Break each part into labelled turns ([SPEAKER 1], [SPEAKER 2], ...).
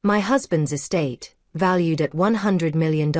[SPEAKER 1] My husband's estate, valued at $100 million,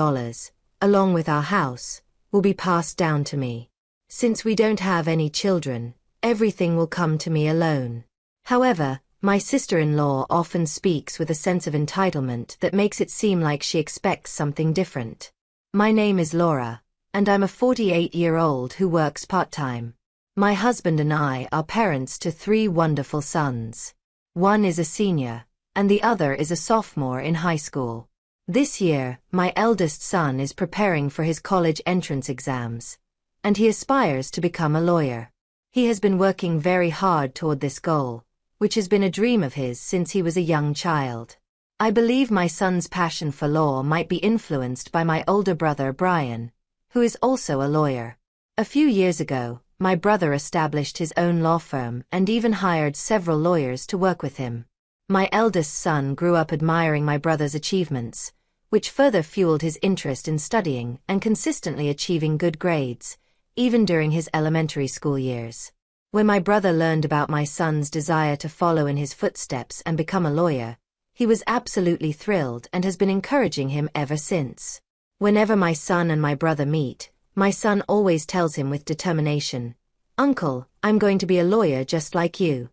[SPEAKER 1] along with our house, will be passed down to me. Since we don't have any children, everything will come to me alone. However, my sister-in-law often speaks with a sense of entitlement that makes it seem like she expects something different. My name is Laura, and I'm a 48-year-old who works part-time. My husband and I are parents to 3 wonderful sons. One is a senior, and the other is a sophomore in high school. This year, my eldest son is preparing for his college entrance exams, and he aspires to become a lawyer. He has been working very hard toward this goal, which has been a dream of his since he was a young child. I believe my son's passion for law might be influenced by my older brother Brian, who is also a lawyer. A few years ago, my brother established his own law firm and even hired several lawyers to work with him. My eldest son grew up admiring my brother's achievements, which further fueled his interest in studying and consistently achieving good grades, even during his elementary school years. When my brother learned about my son's desire to follow in his footsteps and become a lawyer, he was absolutely thrilled and has been encouraging him ever since. Whenever my son and my brother meet, my son always tells him with determination, "Uncle, I'm going to be a lawyer just like you."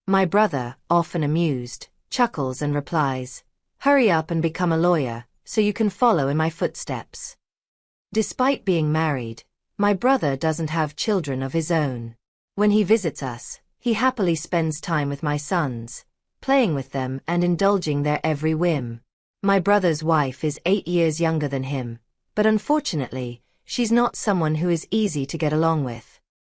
[SPEAKER 1] My brother, often amused, chuckles and replies, "Hurry up and become a lawyer, so you can follow in my footsteps." Despite being married, my brother doesn't have children of his own. When he visits us, he happily spends time with my sons, playing with them and indulging their every whim. My brother's wife is 8 years younger than him, but unfortunately, she's not someone who is easy to get along with.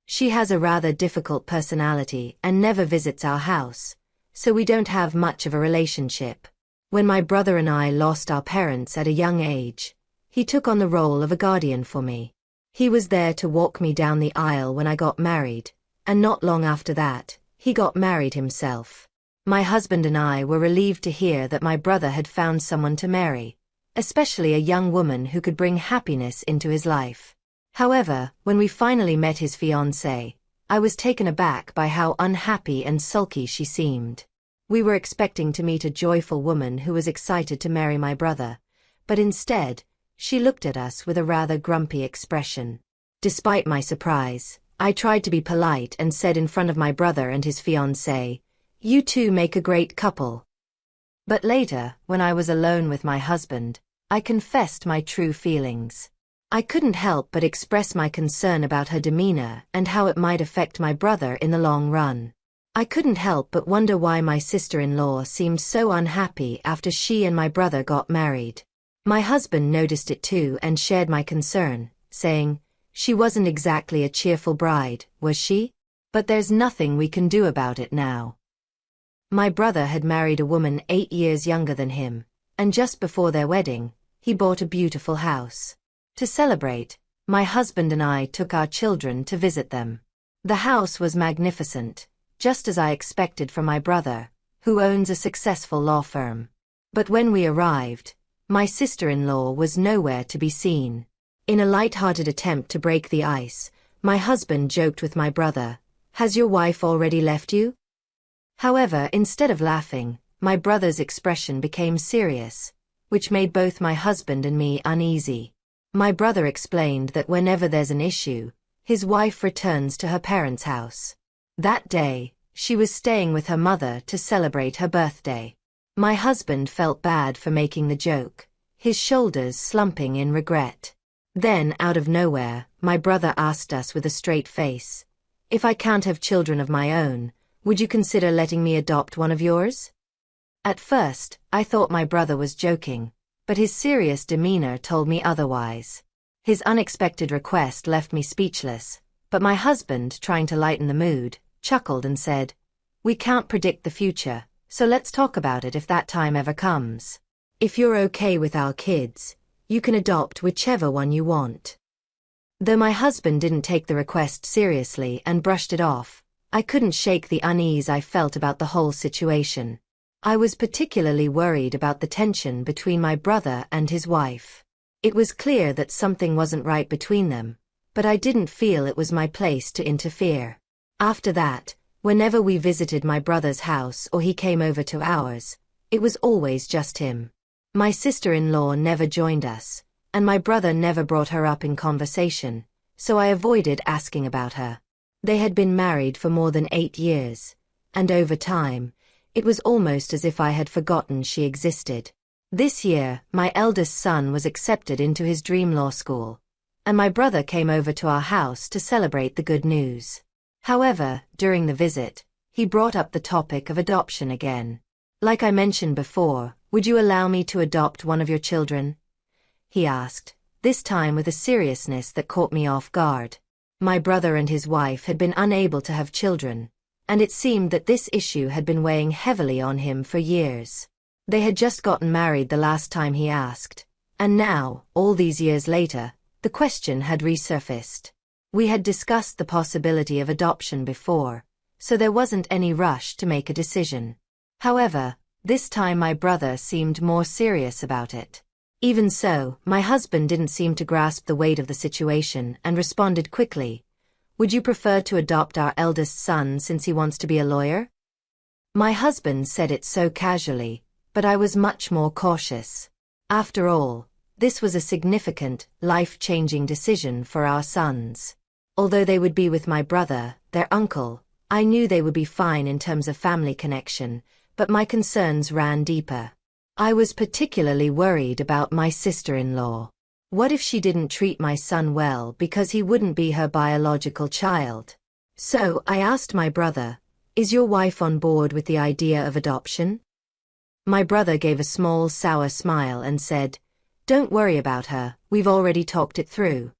[SPEAKER 1] She has a rather difficult personality and never visits our house, so we don't have much of a relationship. When my brother and I lost our parents at a young age, he took on the role of a guardian for me. He was there to walk me down the aisle when I got married, and not long after that, he got married himself. My husband and I were relieved to hear that my brother had found someone to marry, especially a young woman who could bring happiness into his life. However, when we finally met his fiancée, I was taken aback by how unhappy and sulky she seemed. We were expecting to meet a joyful woman who was excited to marry my brother, but instead, she looked at us with a rather grumpy expression. Despite my surprise, I tried to be polite and said in front of my brother and his fiancée, "You two make a great couple." But later, when I was alone with my husband, I confessed my true feelings. I couldn't help but express my concern about her demeanor and how it might affect my brother in the long run. I couldn't help but wonder why my sister-in-law seemed so unhappy after she and my brother got married. My husband noticed it too and shared my concern, saying, "She wasn't exactly a cheerful bride, was she? But there's nothing we can do about it now." My brother had married a woman 8 years younger than him, and just before their wedding, he bought a beautiful house. To celebrate, my husband and I took our children to visit them. The house was magnificent, just as I expected from my brother, who owns a successful law firm. But when we arrived, my sister-in-law was nowhere to be seen. In a light-hearted attempt to break the ice, my husband joked with my brother, "Has your wife already left you?" However, instead of laughing, my brother's expression became serious, which made both my husband and me uneasy. My brother explained that whenever there's an issue, his wife returns to her parents' house. That day, she was staying with her mother to celebrate her birthday. My husband felt bad for making the joke, his shoulders slumping in regret. Then, out of nowhere, my brother asked us with a straight face, "If I can't have children of my own, would you consider letting me adopt one of yours?" At first, I thought my brother was joking, but his serious demeanor told me otherwise. His unexpected request left me speechless, but my husband, trying to lighten the mood, chuckled and said, "We can't predict the future, so let's talk about it if that time ever comes. If you're okay with our kids, you can adopt whichever one you want." Though my husband didn't take the request seriously and brushed it off, I couldn't shake the unease I felt about the whole situation. I was particularly worried about the tension between my brother and his wife. It was clear that something wasn't right between them, but I didn't feel it was my place to interfere. After that, whenever we visited my brother's house or he came over to ours, It was always just him. My sister-in-law never joined us, and my brother never brought her up in conversation, so I avoided asking about her. They had been married for more than 8 years, and over time, it was almost as if I had forgotten she existed. This year, my eldest son was accepted into his dream law school, and my brother came over to our house to celebrate the good news. However, during the visit, he brought up the topic of adoption again. Like I mentioned before, would you allow me to adopt one of your children? He asked, this time with a seriousness that caught me off guard. My brother and his wife had been unable to have children, and it seemed that this issue had been weighing heavily on him for years. They had just gotten married the last time he asked, and now, all these years later, the question had resurfaced. We had discussed the possibility of adoption before, so there wasn't any rush to make a decision. However, this time my brother seemed more serious about it. Even so, my husband didn't seem to grasp the weight of the situation and responded quickly, would you prefer to adopt our eldest son since he wants to be a lawyer? My husband said it so casually, but I was much more cautious. After all, this was a significant, life-changing decision for our sons. Although they would be with my brother, their uncle, I knew they would be fine in terms of family connection, but my concerns ran deeper. I was particularly worried about my sister-in-law. What if she didn't treat my son well because he wouldn't be her biological child? So I asked my brother, is your wife on board with the idea of adoption? My brother gave a small sour smile and said, don't worry about her, we've already talked it through.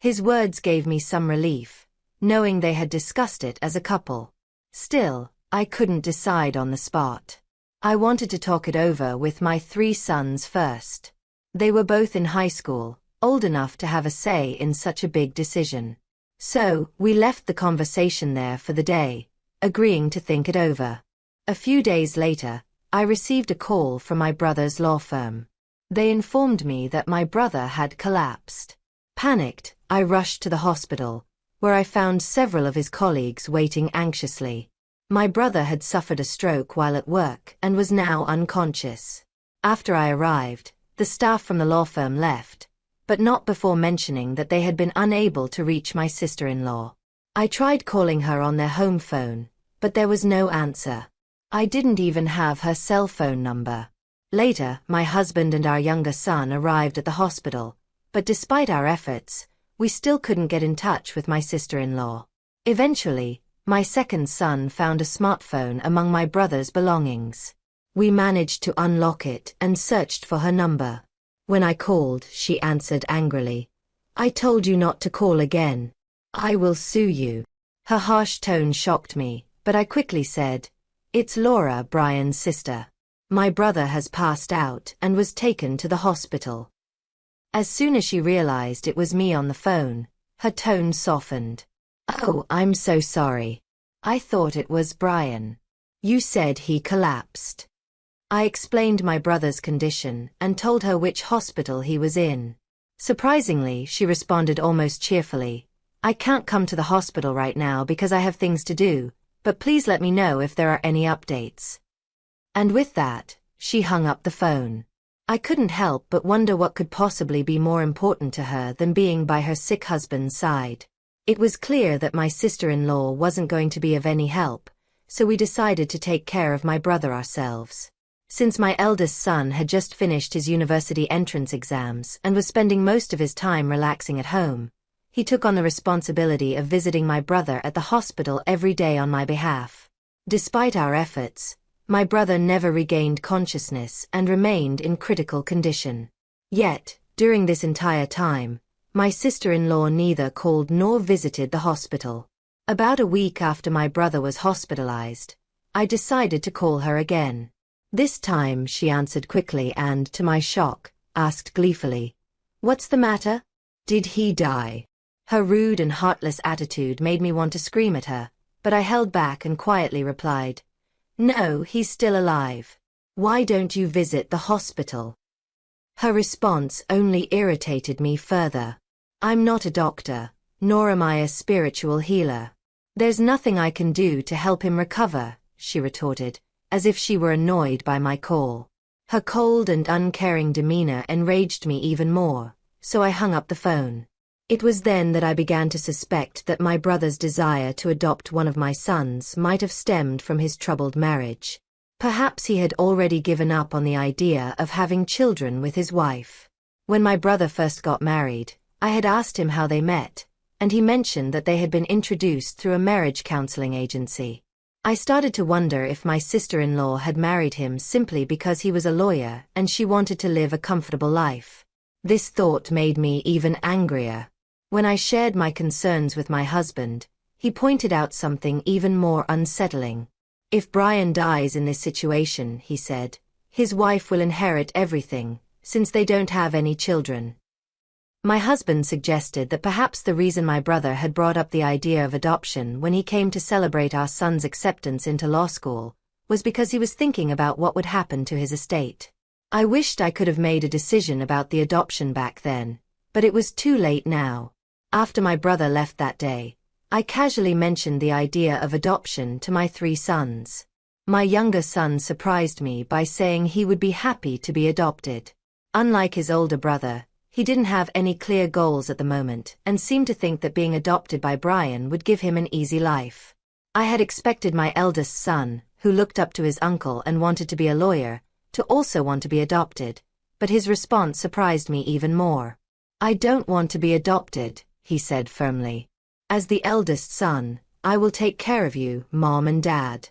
[SPEAKER 1] His words gave me some relief, knowing they had discussed it as a couple. Still, I couldn't decide on the spot. I wanted to talk it over with my 3 sons first. They were both in high school, old enough to have a say in such a big decision. So, we left the conversation there for the day, agreeing to think it over. A few days later, I received a call from my brother's law firm. They informed me that my brother had collapsed. Panicked, I rushed to the hospital, where I found several of his colleagues waiting anxiously. My brother had suffered a stroke while at work and was now unconscious. After I arrived, the staff from the law firm left, but not before mentioning that they had been unable to reach my sister-in-law. I tried calling her on their home phone, but there was no answer. I didn't even have her cell phone number. Later, my husband and our younger son arrived at the hospital, but despite our efforts, we still couldn't get in touch with my sister-in-law. Eventually, my second son found a smartphone among my brother's belongings. We managed to unlock it and searched for her number. When I called, she answered angrily. I told you not to call again. I will sue you. Her harsh tone shocked me, but I quickly said, it's Laura, Brian's sister. My brother has passed out and was taken to the hospital. As soon as she realized it was me on the phone, her tone softened. Oh, I'm so sorry. I thought it was Brian. You said he collapsed. I explained my brother's condition and told her which hospital he was in. Surprisingly, she responded almost cheerfully. I can't come to the hospital right now because I have things to do, but please let me know if there are any updates. And with that, she hung up the phone. I couldn't help but wonder what could possibly be more important to her than being by her sick husband's side. It was clear that my sister-in-law wasn't going to be of any help, so we decided to take care of my brother ourselves. Since my eldest son had just finished his university entrance exams and was spending most of his time relaxing at home, he took on the responsibility of visiting my brother at the hospital every day on my behalf. Despite our efforts, my brother never regained consciousness and remained in critical condition. Yet, during this entire time, my sister-in-law neither called nor visited the hospital. About a week after my brother was hospitalized, I decided to call her again. This time she answered quickly and, to my shock, asked gleefully, "What's the matter? Did he die?" Her rude and heartless attitude made me want to scream at her, but I held back and quietly replied, "No, he's still alive. Why don't you visit the hospital?" Her response only irritated me further. "I'm not a doctor, nor am I a spiritual healer. There's nothing I can do to help him recover," she retorted, as if she were annoyed by my call. Her cold and uncaring demeanor enraged me even more, so I hung up the phone. It was then that I began to suspect that my brother's desire to adopt one of my sons might have stemmed from his troubled marriage. Perhaps he had already given up on the idea of having children with his wife. When my brother first got married, I had asked him how they met, and he mentioned that they had been introduced through a marriage counseling agency. I started to wonder if my sister-in-law had married him simply because he was a lawyer and she wanted to live a comfortable life. This thought made me even angrier. When I shared my concerns with my husband, he pointed out something even more unsettling. If Brian dies in this situation, he said, his wife will inherit everything, since they don't have any children. My husband suggested that perhaps the reason my brother had brought up the idea of adoption when he came to celebrate our son's acceptance into law school was because he was thinking about what would happen to his estate. I wished I could have made a decision about the adoption back then, but it was too late now. After my brother left that day, I casually mentioned the idea of adoption to my 3 sons. My younger son surprised me by saying he would be happy to be adopted. Unlike his older brother, he didn't have any clear goals at the moment and seemed to think that being adopted by Brian would give him an easy life. I had expected my eldest son, who looked up to his uncle and wanted to be a lawyer, to also want to be adopted, but his response surprised me even more. "I don't want to be adopted," he said firmly. "As the eldest son, I will take care of you, Mom and Dad."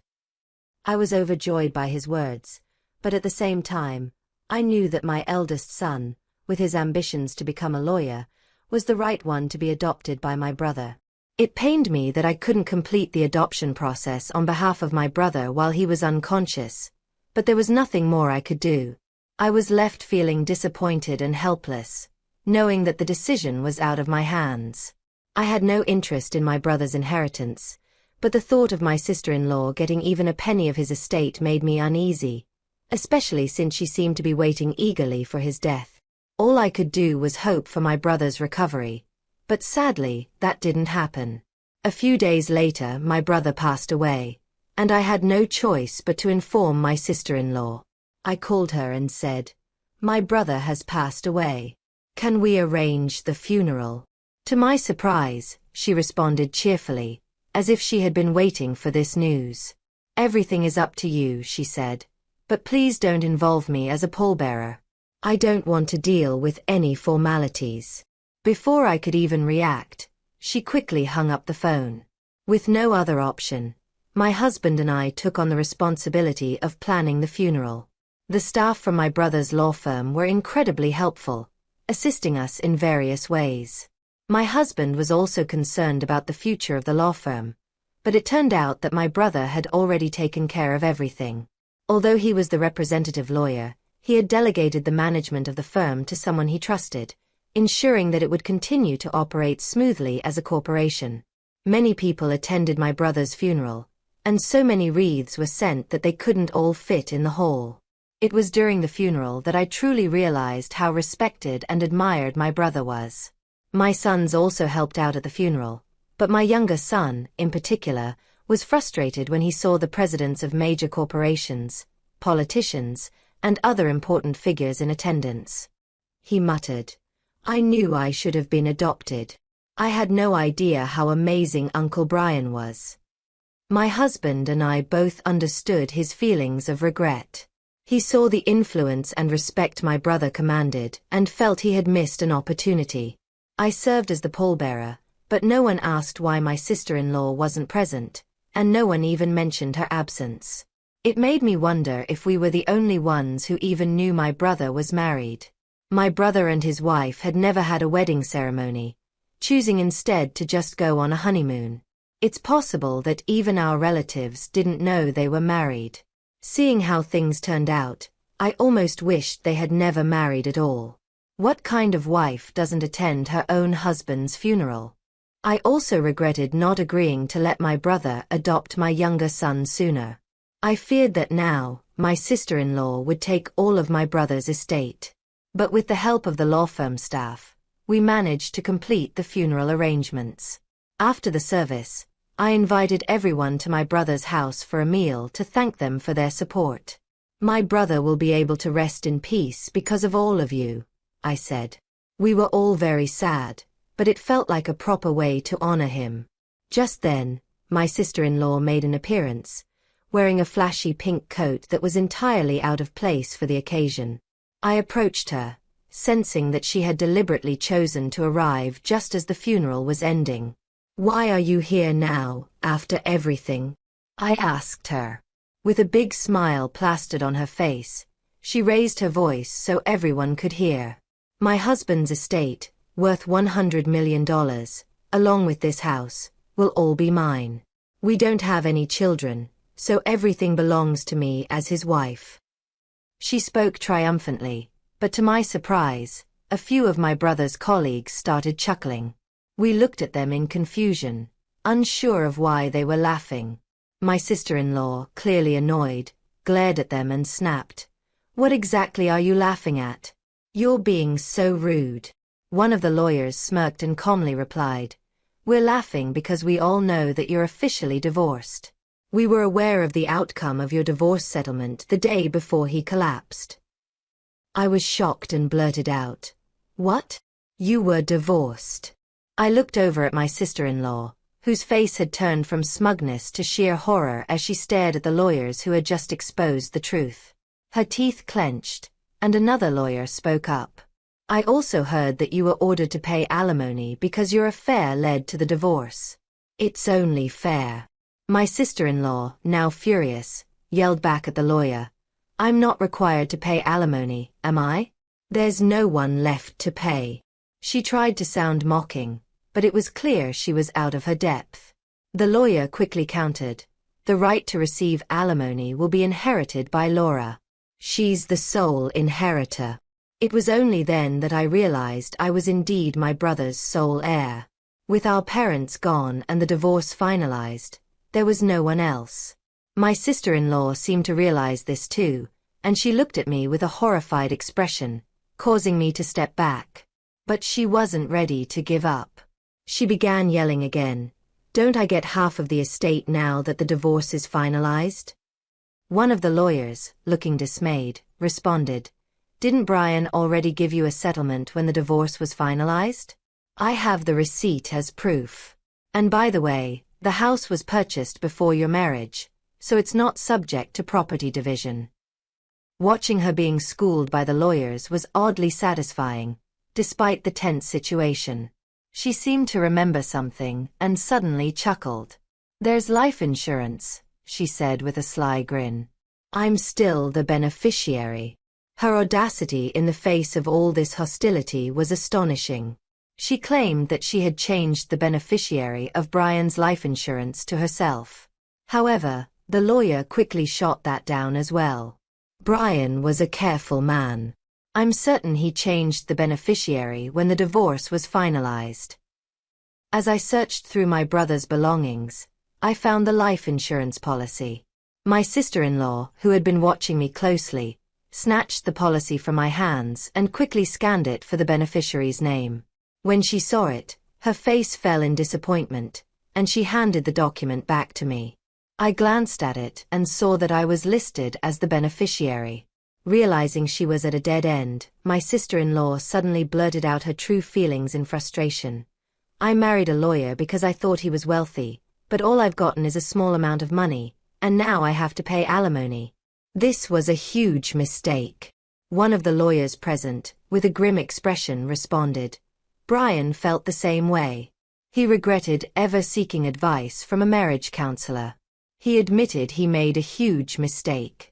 [SPEAKER 1] I was overjoyed by his words, but at the same time, I knew that my eldest son, with his ambitions to become a lawyer, was the right one to be adopted by my brother. It pained me that I couldn't complete the adoption process on behalf of my brother while he was unconscious, but there was nothing more I could do. I was left feeling disappointed and helpless, knowing that the decision was out of my hands. I had no interest in my brother's inheritance, but the thought of my sister-in-law getting even a penny of his estate made me uneasy, especially since she seemed to be waiting eagerly for his death. All I could do was hope for my brother's recovery, but sadly, that didn't happen. A few days later, my brother passed away, and I had no choice but to inform my sister-in-law. I called her and said, "My brother has passed away. Can we arrange the funeral?" To my surprise, she responded cheerfully, as if she had been waiting for this news. "Everything is up to you," she said, "but please don't involve me as a pallbearer. I don't want to deal with any formalities." Before I could even react, she quickly hung up the phone. With no other option, my husband and I took on the responsibility of planning the funeral. The staff from my brother's law firm were incredibly helpful, assisting us in various ways. My husband was also concerned about the future of the law firm, but it turned out that my brother had already taken care of everything. Although he was the representative lawyer, he had delegated the management of the firm to someone he trusted, ensuring that it would continue to operate smoothly as a corporation. Many people attended my brother's funeral, and so many wreaths were sent that they couldn't all fit in the hall. It was during the funeral that I truly realized how respected and admired my brother was. My sons also helped out at the funeral, but my younger son, in particular, was frustrated when he saw the presidents of major corporations, politicians, and other important figures in attendance. He muttered, "I knew I should have been adopted. I had no idea how amazing Uncle Brian was." My husband and I both understood his feelings of regret. He saw the influence and respect my brother commanded and felt he had missed an opportunity. I served as the pallbearer, but no one asked why my sister-in-law wasn't present, and no one even mentioned her absence. It made me wonder if we were the only ones who even knew my brother was married. My brother and his wife had never had a wedding ceremony, choosing instead to just go on a honeymoon. It's possible that even our relatives didn't know they were married. Seeing how things turned out, I almost wished they had never married at all. What kind of wife doesn't attend her own husband's funeral? I also regretted not agreeing to let my brother adopt my younger son sooner. I feared that now, my sister-in-law would take all of my brother's estate. But with the help of the law firm staff, we managed to complete the funeral arrangements. After the service, I invited everyone to my brother's house for a meal to thank them for their support. My brother will be able to rest in peace because of all of you, I said. We were all very sad, but it felt like a proper way to honor him. Just then, my sister-in-law made an appearance, wearing a flashy pink coat that was entirely out of place for the occasion. I approached her, sensing that she had deliberately chosen to arrive just as the funeral was ending. "Why are you here now, after everything?" I asked her. With a big smile plastered on her face, she raised her voice so everyone could hear. "My husband's estate, worth $100 million, along with this house, will all be mine. We don't have any children, so everything belongs to me as his wife." She spoke triumphantly, but to my surprise, a few of my brother's colleagues started chuckling. We looked at them in confusion, unsure of why they were laughing. My sister-in-law, clearly annoyed, glared at them and snapped, "What exactly are you laughing at? You're being so rude." One of the lawyers smirked and calmly replied, "We're laughing because we all know that you're officially divorced. We were aware of the outcome of your divorce settlement the day before he collapsed." I was shocked and blurted out, "What? You were divorced?" I looked over at my sister-in-law, whose face had turned from smugness to sheer horror as she stared at the lawyers who had just exposed the truth. Her teeth clenched, and another lawyer spoke up. "I also heard that you were ordered to pay alimony because your affair led to the divorce." "It's only fair." My sister-in-law, now furious, yelled back at the lawyer, "I'm not required to pay alimony, am I? There's no one left to pay." She tried to sound mocking, but it was clear she was out of her depth. The lawyer quickly countered, "The right to receive alimony will be inherited by Laura. She's the sole inheritor." It was only then that I realized I was indeed my brother's sole heir. With our parents gone and the divorce finalized, there was no one else. My sister-in-law seemed to realize this too, and she looked at me with a horrified expression, causing me to step back. But she wasn't ready to give up. She began yelling again, "Don't I get half of the estate now that the divorce is finalized?" One of the lawyers, looking dismayed, responded, "Didn't Brian already give you a settlement when the divorce was finalized? I have the receipt as proof. And by the way, the house was purchased before your marriage, so it's not subject to property division." Watching her being schooled by the lawyers was oddly satisfying, despite the tense situation. She seemed to remember something and suddenly chuckled. "There's life insurance," she said with a sly grin. "I'm still the beneficiary." Her audacity in the face of all this hostility was astonishing. She claimed that she had changed the beneficiary of Brian's life insurance to herself. However, the lawyer quickly shot that down as well. "Brian was a careful man. I'm certain he changed the beneficiary when the divorce was finalized." As I searched through my brother's belongings, I found the life insurance policy. My sister-in-law, who had been watching me closely, snatched the policy from my hands and quickly scanned it for the beneficiary's name. When she saw it, her face fell in disappointment, and she handed the document back to me. I glanced at it and saw that I was listed as the beneficiary. Realizing she was at a dead end, my sister-in-law suddenly blurted out her true feelings in frustration. "I married a lawyer because I thought he was wealthy, but all I've gotten is a small amount of money, and now I have to pay alimony. This was a huge mistake." One of the lawyers present, with a grim expression, responded, "Brian felt the same way. He regretted ever seeking advice from a marriage counselor. He admitted he made a huge mistake."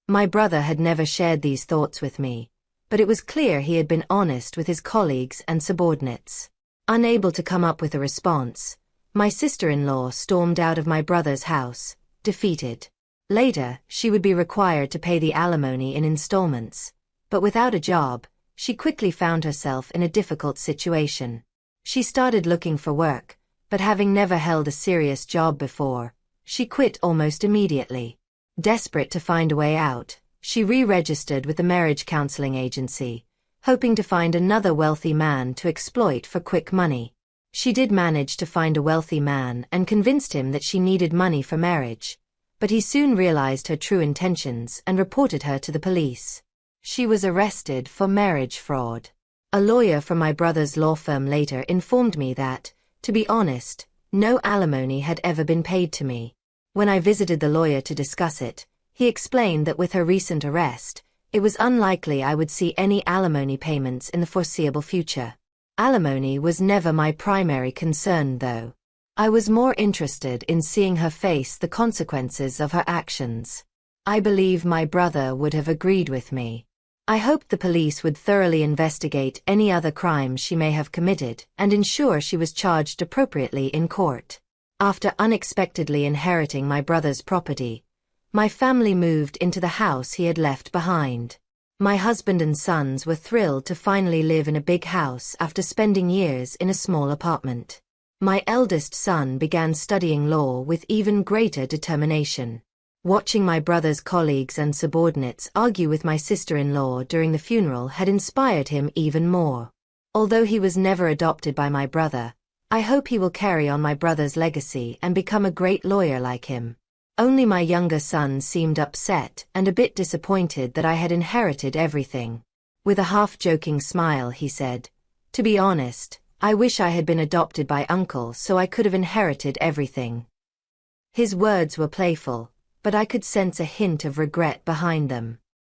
[SPEAKER 1] My brother had never shared these thoughts with me, but it was clear he had been honest with his colleagues and subordinates. Unable to come up with a response, my sister-in-law stormed out of my brother's house, defeated. Later, she would be required to pay the alimony in installments, but without a job, she quickly found herself in a difficult situation. She started looking for work, but having never held a serious job before, she quit almost immediately. Desperate to find a way out, she re-registered with the marriage counseling agency, hoping to find another wealthy man to exploit for quick money. She did manage to find a wealthy man and convinced him that she needed money for marriage, but he soon realized her true intentions and reported her to the police. She was arrested for marriage fraud. A lawyer from my brother's law firm later informed me that, to be honest, no alimony had ever been paid to me. When I visited the lawyer to discuss it, he explained that with her recent arrest, it was unlikely I would see any alimony payments in the foreseeable future. Alimony was never my primary concern, though. I was more interested in seeing her face the consequences of her actions. I believe my brother would have agreed with me. I hoped the police would thoroughly investigate any other crimes she may have committed and ensure she was charged appropriately in court. After unexpectedly inheriting my brother's property, my family moved into the house he had left behind. My husband and sons were thrilled to finally live in a big house after spending years in a small apartment. My eldest son began studying law with even greater determination. Watching my brother's colleagues and subordinates argue with my sister-in-law during the funeral had inspired him even more. Although he was never adopted by my brother, I hope he will carry on my brother's legacy and become a great lawyer like him. Only my younger son seemed upset and a bit disappointed that I had inherited everything. With a half-joking smile, he said, "To be honest, I wish I had been adopted by uncle so I could have inherited everything." His words were playful, but I could sense a hint of regret behind them.